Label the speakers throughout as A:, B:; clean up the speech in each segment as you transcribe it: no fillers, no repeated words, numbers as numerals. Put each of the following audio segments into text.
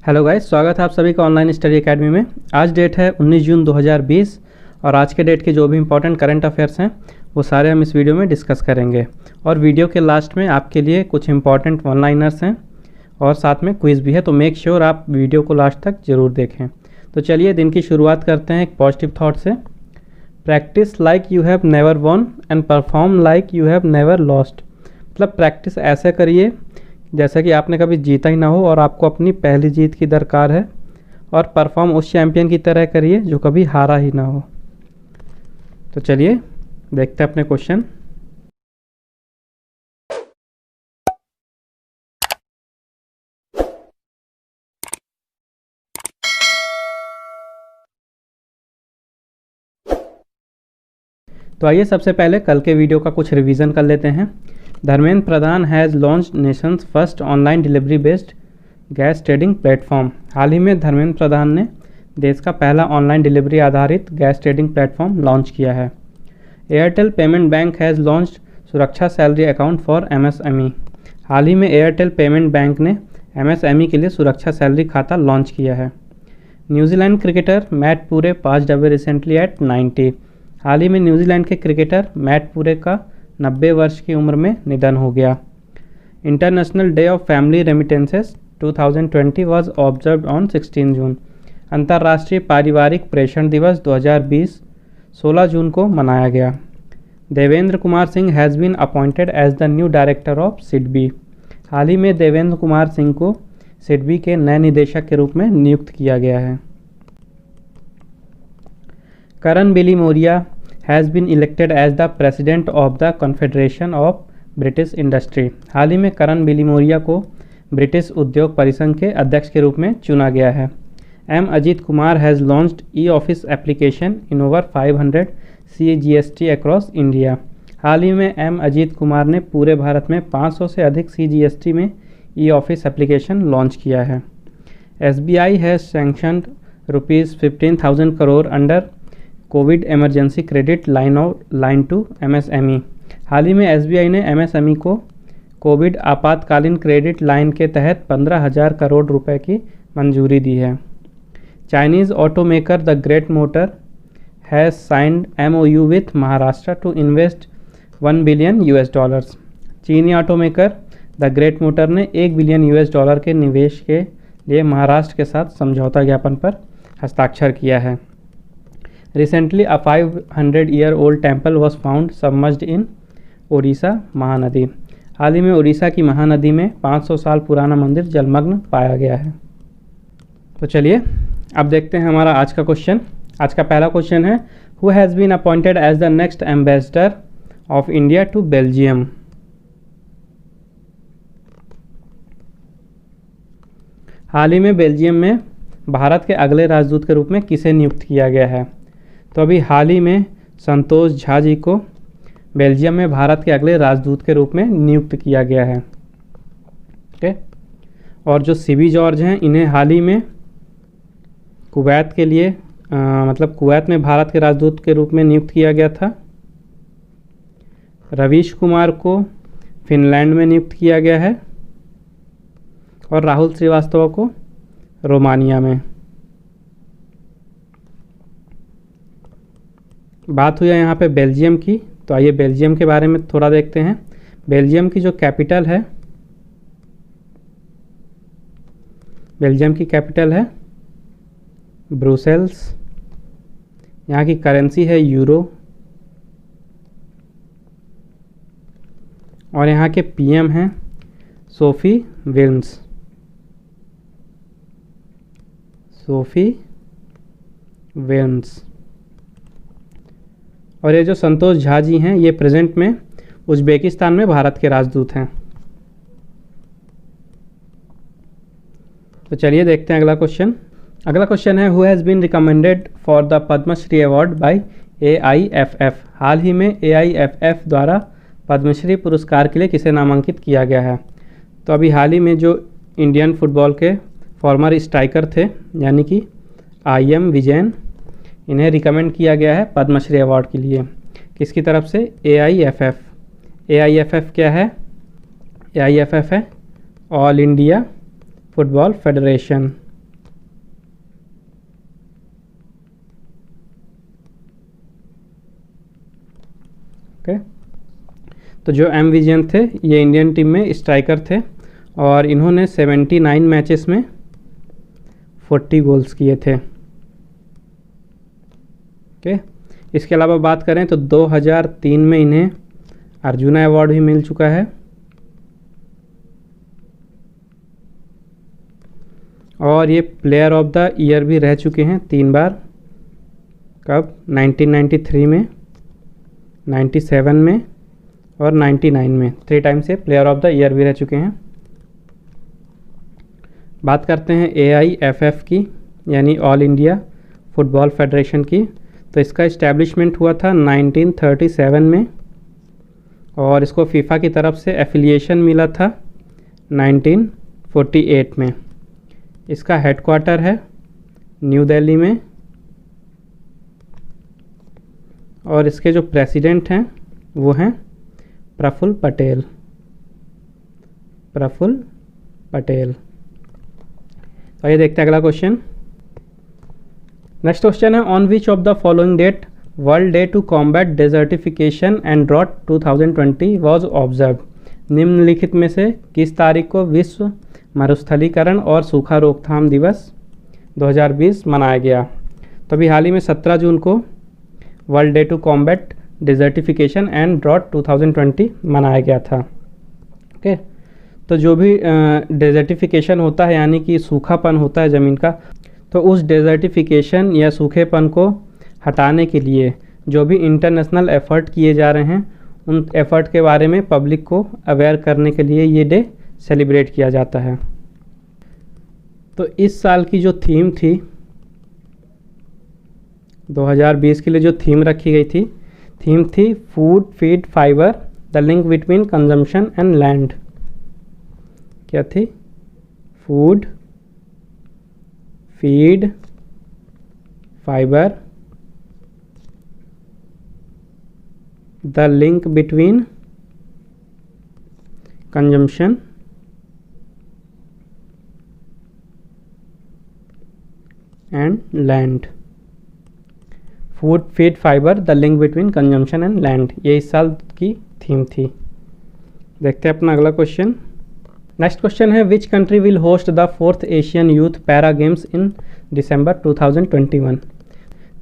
A: Hello guys, स्वागत है आप सभी का ऑनलाइन स्टडी एकेडमी में। आज डेट है 19 जून 2020 और आज के डेट के जो भी इंपॉर्टेंट करंट अफेयर्स हैं वो सारे हम इस वीडियो में डिस्कस करेंगे। और वीडियो के लास्ट में आपके लिए कुछ इंपॉर्टेंट वन लाइनर्स हैं और साथ में क्विज़ भी है, तो मेक श्योर आप वीडियो को लास्ट तक ज़रूर देखें। तो चलिए दिन की शुरुआत करते हैं एक पॉजिटिव थाट से। Practice like you have never won and perform like you have never lost. मतलब प्रैक्टिस ऐसे करिए जैसा कि आपने कभी जीता ही ना हो और आपको अपनी पहली जीत की दरकार है, और परफॉर्म उस चैंपियन की तरह करिए जो कभी हारा ही ना हो। तो चलिए देखते हैं अपने क्वेश्चन। तो आइए सबसे पहले कल के वीडियो का कुछ रिवीजन कर लेते हैं। Dharmendra Pradhan has launched nation's first online delivery based gas trading platform. हाल ही में धर्मेंद्र प्रधान ने देश का पहला ऑनलाइन डिलीवरी आधारित गैस ट्रेडिंग प्लेटफॉर्म लॉन्च किया है। Airtel payment bank has launched Suraksha salary account for MSME। हाल ही में एयरटेल पेमेंट बैंक ने MSME के लिए सुरक्षा सैलरी खाता लॉन्च किया है। न्यूजीलैंड क्रिकेटर मैट पूरे पास्ड अवे रिसेंटली एट 90। हाल ही में न्यूजीलैंड के क्रिकेटर मैट पूरे का 90 वर्ष की उम्र में निधन हो गया। International day of family remittances 2020 was observed on 16 जून। अंतर्राष्ट्रीय पारिवारिक प्रेषण दिवस 2020 16 जून को मनाया गया। Devendra Kumar Singh has been appointed as the new director of SIDBI. हाल ही में देवेंद्र कुमार सिंह को सिडबी के नए निदेशक के रूप में नियुक्त किया गया है। Karan Bilimoria has been elected as the president of the Confederation of British Industry. हाल ही में करण बिली मोरिया को ब्रिटिश उद्योग परिसंघ के अध्यक्ष के रूप में चुना गया है। M Ajit Kumar has launched e office application in over 500 CGST across India. हाल ही में एम अजीत कुमार ने पूरे भारत में 500 से अधिक CGST में ई-ऑफिस एप्लीकेशन लॉन्च किया है। SBI has sanctioned ₹15,000 crore under Covid emergency credit line to MSME। हाल ही में SBI ने MSME को कोविड आपातकालीन क्रेडिट लाइन के तहत 15,000 करोड़ रुपए की मंजूरी दी है। Chinese automaker the Great Motor has signed MOU with Maharashtra to invest $1 billion. चीनी ऑटोमेकर द ग्रेट मोटर ने $1 बिलियन के निवेश के लिए महाराष्ट्र के साथ समझौता ज्ञापन पर हस्ताक्षर किया है। Recently, a 500-year-old temple was found submerged in Odisha Mahanadi. हाल ही में ओडिशा की महानदी में 500 साल पुराना मंदिर जलमग्न पाया गया है। तो चलिए अब देखते हैं हमारा आज का क्वेश्चन। आज का पहला क्वेश्चन है, who has been appointed as the next ambassador of India to Belgium. हाल ही में बेल्जियम में भारत के अगले राजदूत के रूप में किसे नियुक्त किया गया है? तो अभी हाल ही में संतोष झा जी को बेल्जियम में भारत के अगले राजदूत के रूप में नियुक्त किया गया है। ओके, और जो CB जॉर्ज हैं इन्हें हाल ही में कुवैत के लिए कुवैत में भारत के राजदूत के रूप में नियुक्त किया गया था। रवीश कुमार को फिनलैंड में नियुक्त किया गया है और राहुल श्रीवास्तव को रोमानिया में। बात हुई है यहाँ पे बेल्जियम की, तो आइए बेल्जियम के बारे में थोड़ा देखते हैं। बेल्जियम की जो कैपिटल है, बेल्जियम की कैपिटल है ब्रुसेल्स। यहाँ की करेंसी है यूरो और यहाँ के PM हैं सोफी विल्म्स। और ये जो संतोष झा जी हैं ये प्रेजेंट में उज्बेकिस्तान में भारत के राजदूत हैं। तो चलिए देखते हैं अगला क्वेश्चन। अगला क्वेश्चन है, who has been recommended for the Padma Shri award by AIFF। हाल ही में AIFF द्वारा पद्मश्री पुरस्कार के लिए किसे नामांकित किया गया है? तो अभी हाल ही में जो इंडियन फुटबॉल के फॉर्मर स्ट्राइकर थे यानी कि IM विजयन, इन्हें रिकमेंड किया गया है पद्मश्री अवार्ड के लिए। किसकी तरफ से? AIFF। AIFF क्या है? AIFF है ऑल इंडिया फुटबॉल फेडरेशन। तो जो एम विजयन थे ये इंडियन टीम में स्ट्राइकर थे और इन्होंने 79 मैचेस में 40 गोल्स किए थे। ओके, इसके अलावा बात करें तो 2003 में इन्हें अर्जुना अवार्ड भी मिल चुका है और ये प्लेयर ऑफ द ईयर भी रह चुके हैं 3 बार। कब? 1993 में, 97 में और 99 में 3 टाइम्स से प्लेयर ऑफ द ईयर भी रह चुके हैं। बात करते हैं AIFF की यानी ऑल इंडिया फुटबॉल फेडरेशन की। तो इसका इस्टेब्लिशमेंट हुआ था 1937 में और इसको फीफा की तरफ से एफिलिएशन मिला था 1948 में। इसका हेडक्वार्टर है न्यू दिल्ली में और इसके जो प्रेसिडेंट हैं वो हैं प्रफुल्ल पटेल। प्रफुल्ल पटेल। तो ये देखते हैं अगला क्वेश्चन। नेक्स्ट क्वेश्चन है on which of the following date world day to combat desertification and drought 2020 was observe. निम्नलिखित में से किस तारीख को विश्व मरुस्थलीकरण और सूखा रोकथाम दिवस 2020 मनाया गया? तो अभी हाल ही में 17 जून को world day to combat desertification and drought 2020 मनाया गया था। ओके, तो जो भी डेजर्टिफिकेशन होता है यानी कि सूखापन होता है ज़मीन का, तो उस डेजर्टिफिकेशन या सूखेपन को हटाने के लिए जो भी इंटरनेशनल एफ़र्ट किए जा रहे हैं उन एफ़र्ट के बारे में पब्लिक को अवेयर करने के लिए ये डे सेलिब्रेट किया जाता है। तो इस साल की जो थीम थी 2020 के लिए जो थीम रखी गई थी, थीम थी food feed fibre the link between consumption and land. क्या थी? Food feed fibre the link between consumption and land. Food feed fibre the link between consumption and land, ये इस साल की थीम थी। देखते हैं अपना अगला क्वेश्चन। नेक्स्ट क्वेश्चन है which country will host the 4th Asian youth para games in December 2021।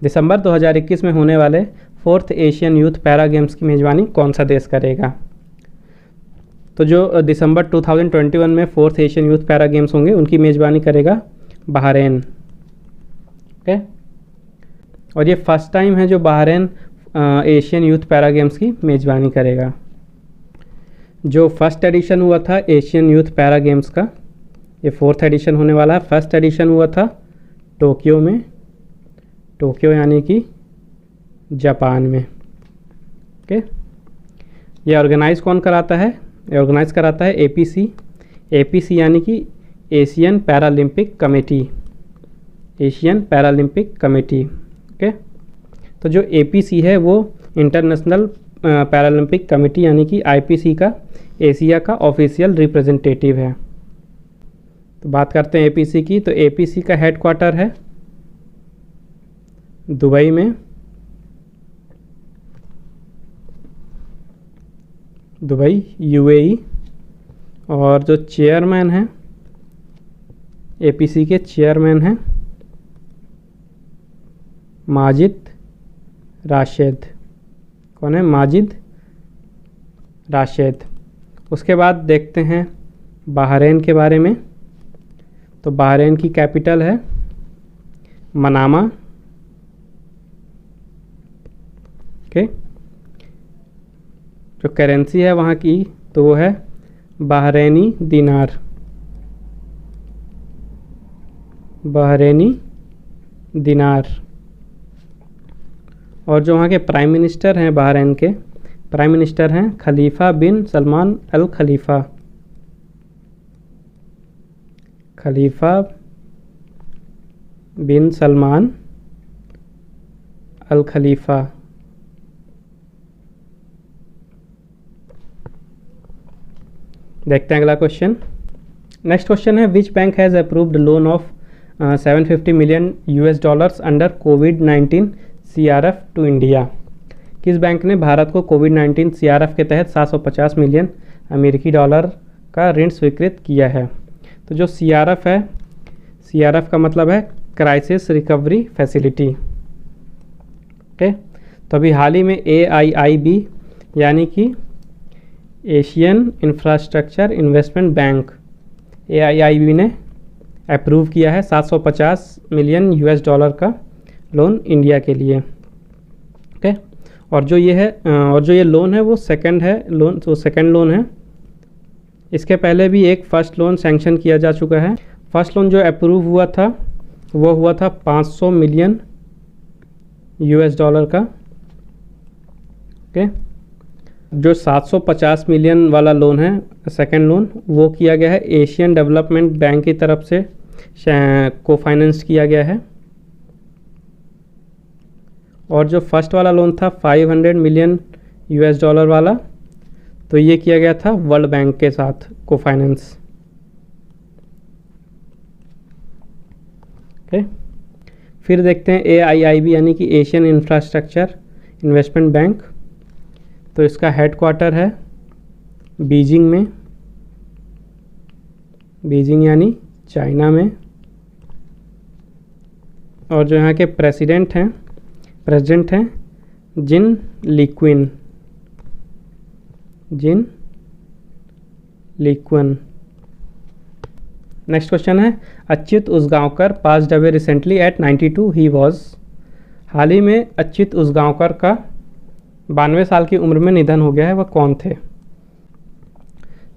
A: दिसंबर 2021 में होने वाले 4th Asian youth para games की मेज़बानी कौन सा देश करेगा? तो जो दिसंबर 2021 में 4th Asian youth para games होंगे उनकी मेज़बानी करेगा बहरीन। ओके, और ये फर्स्ट टाइम है जो Bahrain Asian youth para games की मेज़बानी करेगा। जो फर्स्ट एडिशन हुआ था एशियन यूथ पैरा गेम्स का, ये 4th एडिशन होने वाला है। फर्स्ट एडिशन हुआ था टोक्यो में, टोक्यो यानी कि जापान में। ओके, ये ऑर्गेनाइज कौन कराता है? ये ऑर्गेनाइज कराता है APC। APC यानी कि Asian Paralympic committee, Asian Paralympic committee. Okay, तो जो APC है वो इंटरनेशनल पैरालंपिक कमेटी यानी कि IPC का एशिया का ऑफिशियल रिप्रेजेंटेटिव है। तो बात करते हैं APC की। तो APC का हेडक्वार्टर है दुबई में, दुबई UAE। और जो चेयरमैन हैं APC के चेयरमैन हैं माजिद राशिद। कौन है? माजिद राशिद। उसके बाद देखते हैं बहरीन के बारे में। तो बहरीन की कैपिटल है मनामा। ओके, जो करेंसी है वहाँ की तो वो है बहरीनी दिनार, बहरीनी दिनार। और जो वहाँ के प्राइम मिनिस्टर हैं बहरीन के, प्राइम मिनिस्टर हैं खलीफा बिन सलमान अल खलीफा, खलीफा बिन सलमान अल खलीफा। देखते हैं अगला क्वेश्चन। नेक्स्ट क्वेश्चन है which bank has approved loan of $750 million under COVID-19 CRF to India. किस बैंक ने भारत को कोविड-19 CRF के तहत 750 मिलियन अमेरिकी डॉलर का ऋण स्वीकृत किया है? तो जो CRF है, CRF का मतलब है क्राइसिस रिकवरी फैसिलिटी। ओके, तो अभी हाल ही में AIIB यानी कि Asian infrastructure investment bank, AIIB ने अप्रूव किया है 750 मिलियन US डॉलर का लोन इंडिया के लिए। ओके, और जो ये लोन है वो सेकंड लोन है। इसके पहले भी एक फ़र्स्ट लोन सैंक्शन किया जा चुका है। फर्स्ट लोन जो अप्रूव हुआ था वो हुआ था 500 मिलियन US डॉलर का। ओके, जो 750 मिलियन वाला लोन है सेकंड लोन, वो किया गया है एशियन डेवलपमेंट बैंक की तरफ से को फाइनेंस किया गया है। और जो फर्स्ट वाला लोन था 500 मिलियन US डॉलर वाला, तो ये किया गया था वर्ल्ड बैंक के साथ को फाइनेंस। ओके, फिर देखते हैं AIIB यानी कि एशियन इंफ्रास्ट्रक्चर इन्वेस्टमेंट बैंक। तो इसका हेडक्वार्टर है बीजिंग में, बीजिंग यानी चाइना में। और जो यहाँ के प्रेसिडेंट हैं जिन लिक्विन। नेक्स्ट क्वेश्चन है, Achyut Usgaonkar passed away recently at 92 he was. हाल ही में अच्युत उसगांवकर का 92 साल की उम्र में निधन हो गया है, वह कौन थे?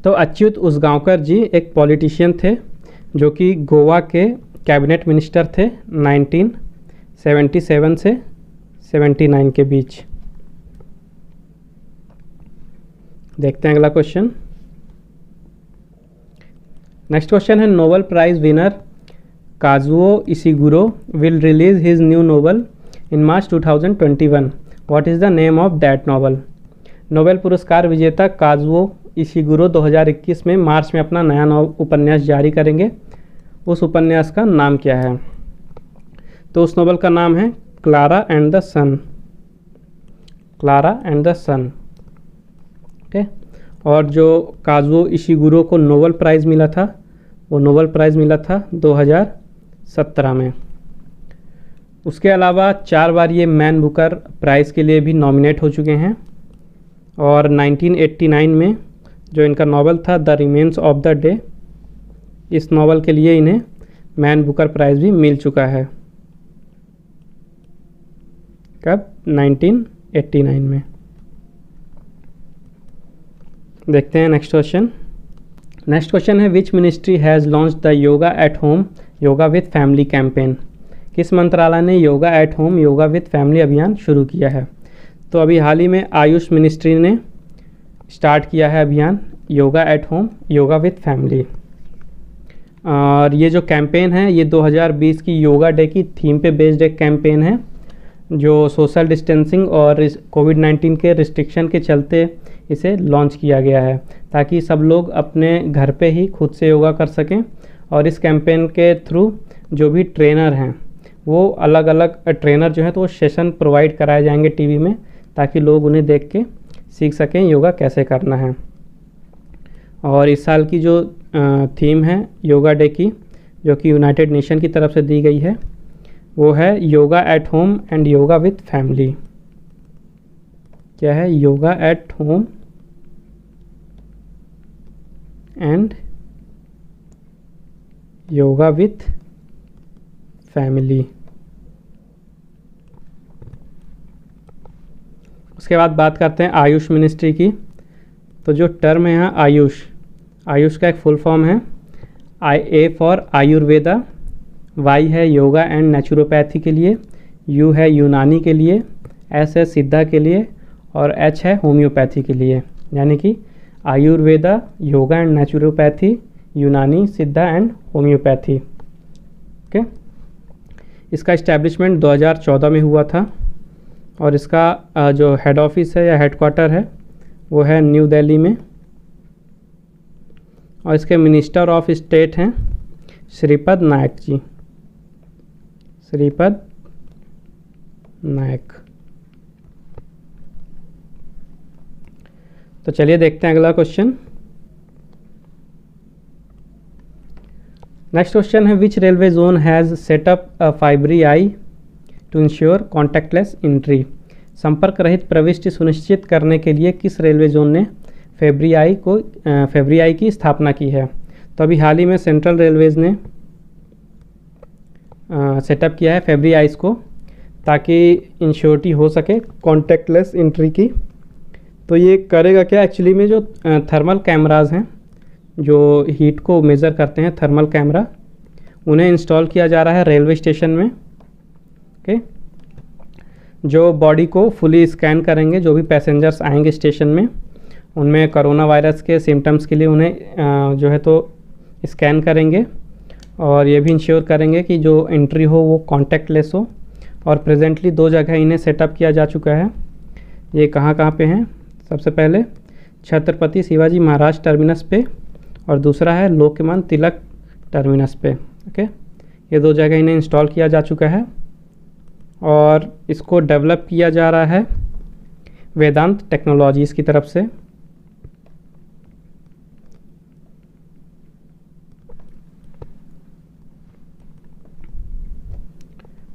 A: तो अच्युत उसगांवकर जी एक पॉलिटिशियन थे जो कि गोवा के कैबिनेट मिनिस्टर थे 1977 से 79 के बीच। देखते हैं अगला क्वेश्चन। नेक्स्ट क्वेश्चन है, Nobel prize winner Kazuo Ishiguro will release his new novel in March 2021। What is the name of that novel? Nobel पुरस्कार विजेता काजुओ इशिगुरो 2021 में मार्च में अपना नया उपन्यास जारी करेंगे। उस उपन्यास का नाम क्या है? तो उस नोवेल का नाम है Klara and the Sun. Klara and the Sun. Okay, और जो काजुओ इशिगुरो को नोबेल प्राइज़ मिला था, वो नोबेल प्राइज़ मिला था 2017 में। उसके अलावा 4 बार ये मैन बुकर प्राइज़ के लिए भी नॉमिनेट हो चुके हैं। और 1989 में जो इनका नॉवल था the remains of the day, इस नॉवल के लिए इन्हें मैन बुकर प्राइज़ भी मिल चुका है। कब? 1989 में। देखते हैं नेक्स्ट क्वेश्चन। नेक्स्ट क्वेश्चन है, which ministry has launch the yoga at home yoga with family campaign? किस मंत्रालय ने yoga at home yoga with family अभियान शुरू किया है? तो अभी हाल ही में आयुष मिनिस्ट्री ने स्टार्ट किया है अभियान yoga at home yoga with family. और ये जो कैंपेन है ये 2020 की योगा डे की थीम पे बेस्ड एक कैंपेन है, जो सोशल डिस्टेंसिंग और कोविड-19 के रिस्ट्रिक्शन के चलते इसे लॉन्च किया गया है, ताकि सब लोग अपने घर पे ही खुद से योगा कर सकें। और इस कैंपेन के थ्रू जो भी ट्रेनर हैं, वो अलग अलग ट्रेनर जो हैं तो वो सेशन प्रोवाइड कराए जाएंगे टीवी में, ताकि लोग उन्हें देख के सीख सकें योगा कैसे करना है। और इस साल की जो थीम है योगा डे की, जो कि यूनाइटेड नेशन की तरफ से दी गई है, वो है yoga at home and yoga with family. क्या है? Yoga at home and yoga with family. उसके बाद बात करते हैं आयुष मिनिस्ट्री की। तो जो टर्म है यहाँ आयुष का एक फुल फॉर्म है A फॉर आयुर्वेदा, Y है योगा एंड नेचुरोपैथी के लिए, U है यूनानी के लिए, S है सिद्धा के लिए और H है होम्योपैथी के लिए। यानी कि आयुर्वेदा, योगा एंड नेचुरोपैथी, यूनानी, सिद्धा एंड होम्योपैथी। ओके, इसका इस्टेब्लिशमेंट 2014 में हुआ था। और इसका जो हेड ऑफिस है या हेडक्वार्टर है वो है न्यू दिल्ली में। और इसके मिनिस्टर ऑफ स्टेट हैं श्रीपद नायक जी, श्रीपद नायक। तो चलिए देखते हैं अगला क्वेश्चन। नेक्स्ट क्वेश्चन है which railway zone has set up a fibre eye to ensure contactless entry. संपर्क रहित प्रविष्टि सुनिश्चित करने के लिए किस रेलवे जोन ने फेब्री आई की स्थापना की है। तो अभी हाल ही में सेंट्रल रेलवेज़ ने सेटअप किया है फेब्री आइस को, ताकि इंश्योरिटी हो सके कॉन्टैक्टलेस एंट्री की। तो ये करेगा क्या, एक्चुअली में जो थर्मल कैमराज़ हैं जो हीट को मेज़र करते हैं, थर्मल कैमरा, उन्हें इंस्टॉल किया जा रहा है रेलवे स्टेशन में। ओके, जो बॉडी को फुली स्कैन करेंगे, जो भी पैसेंजर्स आएंगे स्टेशन में, उनमें कोरोना वायरस के सिम्टम्स के लिए उन्हें जो है तो स्कैन करेंगे, और ये भी इंश्योर करेंगे कि जो एंट्री हो वो कॉन्टैक्टलेस हो। और प्रेजेंटली 2 जगह इन्हें सेटअप किया जा चुका है। ये कहाँ कहाँ पे हैं, सबसे पहले छत्रपति शिवाजी महाराज टर्मिनस पे, और दूसरा है लोकमान्य तिलक टर्मिनस पे। ओके, ये 2 जगह इन्हें इंस्टॉल किया जा चुका है, और इसको डेवलप किया जा रहा है वेदांत टेक्नोलॉजीज़ की तरफ से।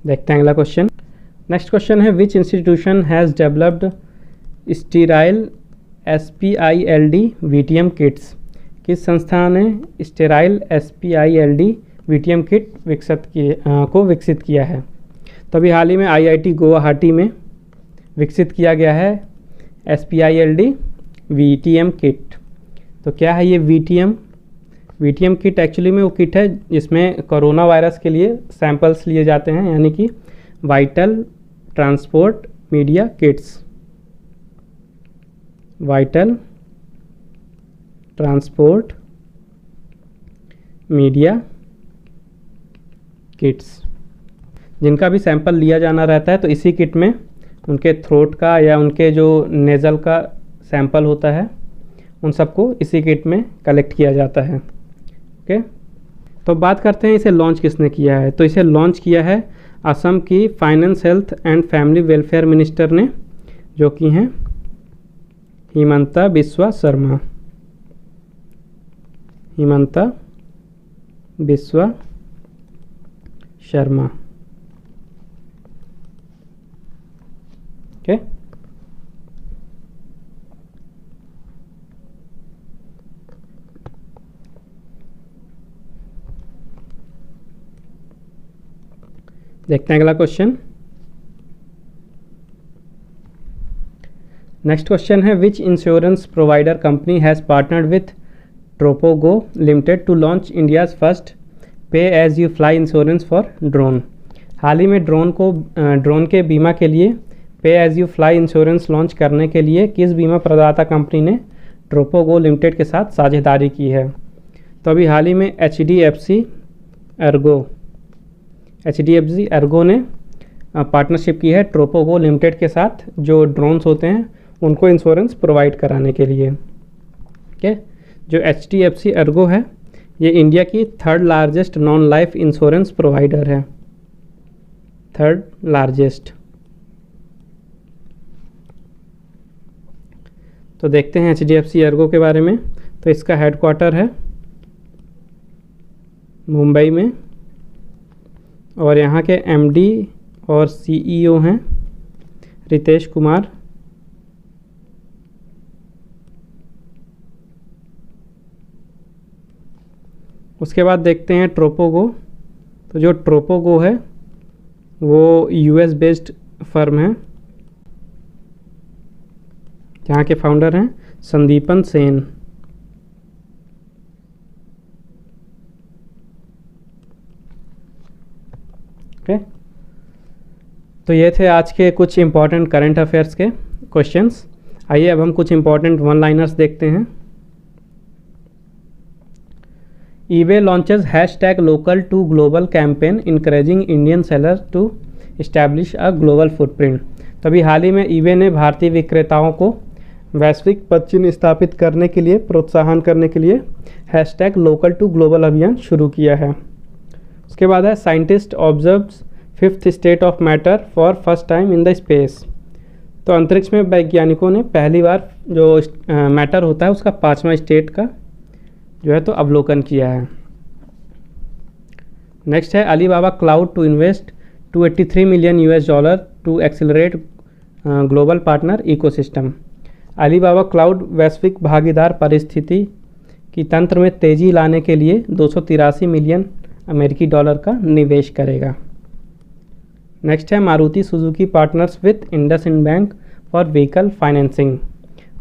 A: देखते हैं अगला क्वेश्चन। नेक्स्ट क्वेश्चन है which institution has developed sterile SPILD VTM kits. किस संस्था ने स्टेराइल SPILD VTM किट विकसित किया है। तो अभी हाल ही में IIT गुवाहाटी में विकसित किया गया है SPILD VTM किट। तो क्या है ये VTM किट? एक्चुअली में वो किट है जिसमें कोरोना वायरस के लिए सैंपल्स लिए जाते हैं, यानी कि vital transport media kits, vital transport media kits, जिनका भी सैंपल लिया जाना रहता है। तो इसी किट में उनके थ्रोट का या उनके जो नेज़ल का सैंपल होता है, उन सबको इसी किट में कलेक्ट किया जाता है। ओके, तो बात करते हैं इसे लॉन्च किसने किया है। तो इसे लॉन्च किया है असम की finance, health and family welfare minister ने, जो कि हैं हिमंता बिस्वा शर्मा। हिमंता बिस्वा शर्मा। ओके, देखते हैं अगला क्वेश्चन। नेक्स्ट क्वेश्चन है which insurance provider company has partnered with Tropogo limited to launch India's first pay as you fly insurance for drone. हाल ही में ड्रोन के बीमा के लिए pay as you fly insurance launch करने के लिए किस बीमा प्रदाता कंपनी ने ट्रोपोगो लिमिटेड के साथ साझेदारी की है। तो अभी हाल ही में HDFC एर्गो ने पार्टनरशिप की है ट्रोपोगो लिमिटेड के साथ, जो ड्रोन्स होते हैं उनको इंश्योरेंस प्रोवाइड कराने के लिए। ओके, जो HDFC एर्गो है ये इंडिया की 3rd largest non life insurance provider है, 3rd लार्जेस्ट। तो देखते हैं HDFC एर्गो के बारे में। तो इसका हेडक्वार्टर है मुंबई में, और यहाँ के MD और CEO हैं रितेश कुमार। उसके बाद देखते हैं ट्रोपोगो। तो जो ट्रोपोगो है वो US बेस्ड फर्म है, जहाँ के फाउंडर हैं संदीपन सेन। ओके, तो ये थे आज के कुछ इंपॉर्टेंट करंट अफेयर्स के क्वेश्चंस। आइए अब हम कुछ इंपॉर्टेंट वन लाइनर्स देखते हैं। eBay launches #local to global campaign encouraging Indian sellers to establish a global footprint। तो अभी हाल ही में eBay ने भारतीय विक्रेताओं को वैश्विक पदचिन्ह स्थापित करने के लिए प्रोत्साहन करने के लिए #local to global अभियान शुरू किया है। उसके बाद है scientist observes 5th state of matter for first time in the space. तो अंतरिक्ष में वैज्ञानिकों ने पहली बार जो मैटर होता है उसका 5वां स्टेट का जो है तो अवलोकन किया है। नेक्स्ट है Alibaba cloud to invest $283 million to accelerate global partner ecosystem. Alibaba cloud वैश्विक भागीदार परिस्थिति की तंत्र में तेजी लाने के लिए $283 मिलियन अमेरिकी का निवेश करेगा। नेक्स्ट है Maruti Suzuki partners with IndusInd bank for vehicle financing.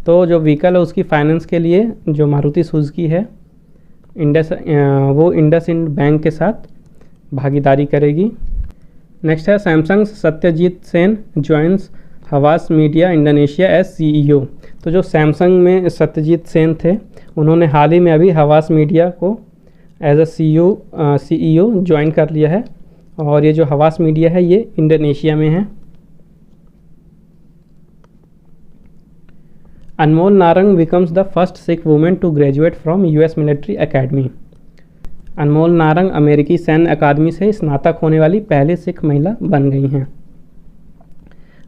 A: तो जो व्हीकल है उसकी फाइनेंस के लिए जो मारुति सुजुकी है वो इंडसइंड बैंक के साथ भागीदारी करेगी। नेक्स्ट है Samsung Satyajit Sen joins Havas media Indonesia as CEO। तो जो सैमसंग में सत्यजीत सेन थे उन्होंने हाल ही में अभी हवास मीडिया को एज CEO ज्वाइन कर लिया है और ये जो हवास मीडिया है ये इंडोनेशिया में है। Anmol Narang becomes the first Sikh women to graduate from US military academy. Anmol Narang अमेरिकी सैन्य अकादमी से स्नातक होने वाली पहली सिख महिला बन गई हैं।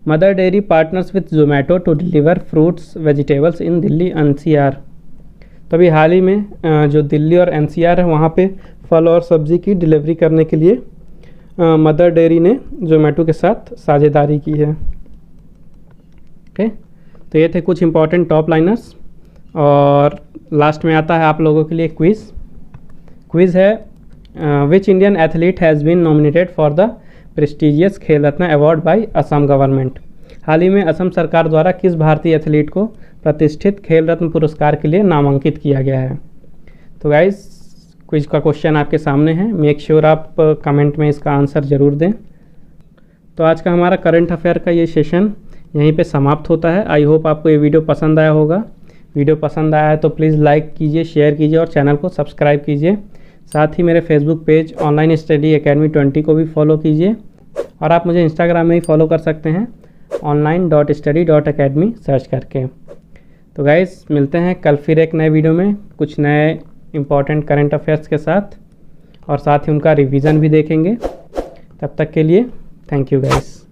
A: Mother Dairy partners with Zomato to deliver fruits vegetables in Delhi NCR। तो अभी हाल ही में जो दिल्ली और NCR है वहाँ पे फल और सब्जी की डिलीवरी करने के लिए मदर डेयरी ने जोमेटो के साथ साझेदारी की है। ओके, तो ये थे कुछ इंपॉर्टेंट टॉप लाइनर्स और लास्ट में आता है आप लोगों के लिए क्विज़ है which Indian athlete has been nominated for the prestigious Khel Ratna award by Assam government. हाल ही में असम सरकार द्वारा किस भारतीय एथलीट को प्रतिष्ठित खेल रत्न पुरस्कार के लिए नामांकित किया गया है। तो गाइस क्विज का क्वेश्चन आपके सामने है, मेक श्योर आप कमेंट में इसका आंसर ज़रूर दें। तो आज का हमारा करंट अफेयर का ये सेशन यहीं पे समाप्त होता है। आई होप आपको ये वीडियो पसंद आया होगा। वीडियो पसंद आया है तो प्लीज़ लाइक कीजिए, शेयर कीजिए और चैनल को सब्सक्राइब कीजिए। साथ ही मेरे Facebook page online study academy 20 को भी फॉलो कीजिए और आप मुझे इंस्टाग्राम में भी फॉलो कर सकते हैं online.study.academy सर्च करके। तो गाइस मिलते हैं कल फिर एक नए वीडियो में कुछ नए इंपॉर्टेंट करंट अफेयर्स के साथ और साथ ही उनका रिवीजन भी देखेंगे। तब तक के लिए थैंक यू गाइस।